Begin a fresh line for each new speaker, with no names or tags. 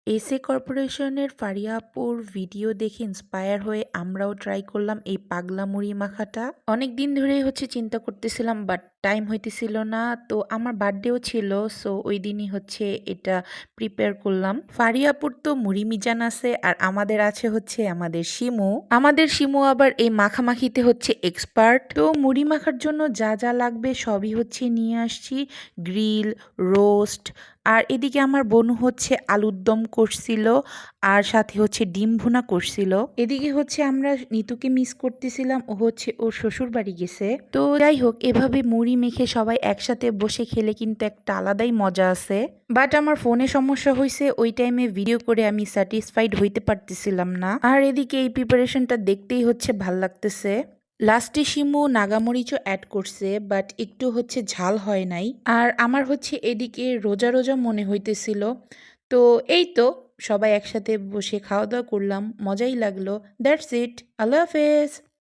SA কর্পোরেশনের ফারিয়া আপুর video দেখে ইন্সপায়ার হয়ে আমরাও ট্রাই করলাম এই পাগলা মুড়ি মাখাটা। অনেক দিন ধরেই চিন্তা করতেছিলাম, বাট টাইম হইতেছিল না। তো আমার বার্থডেও ছিল, সো ওই দিনই এটা প্রিপেয়ার করলাম। ফারিয়া আপুর তো মুড়ি মিজান আছে, আর আমাদের আছে আমাদের শিমু। আমাদের শিমু আবার এই মাখামাখিতে এক্সপার্ট। তো মুড়ি মাখার জন্য যা যা লাগবে সবই নিয়ে আসছি। গ্রিল, রোস্ট, আর এদিকে আমার বোনু আলুর দম করছিল, আর সাথে ডিম ভুনা করছিল। এদিকে আমরা নিতুকে মিস করতেছিলাম, ও ওর শ্বশুর বাড়ি গেছে। তো যাই হোক, এভাবে মুড়ি মেখে সবাই একসাথে বসে খেলে কিন্তু একটা আলাদাই মজা আছে। বাট আমার ফোনে সমস্যা হয়েছে, ওই টাইমে ভিডিও করে আমি স্যাটিসফাইড হইতে পারতেছিলাম না। আর এদিকে এই প্রিপারেশনটা দেখতেই ভাল লাগতেছে। লাস্টে শিমু নাগামরিচও অ্যাড করছে, বাট একটু ঝাল হয় নাই। আর আমার এদিকে রোজা রোজা মনে হইতেছিল। তো এই তো সবাই একসাথে বসে খাওয়া দাওয়া করলাম, মজাই লাগলো। দ্যাটস ইট, আল্লাহ হাফেজ।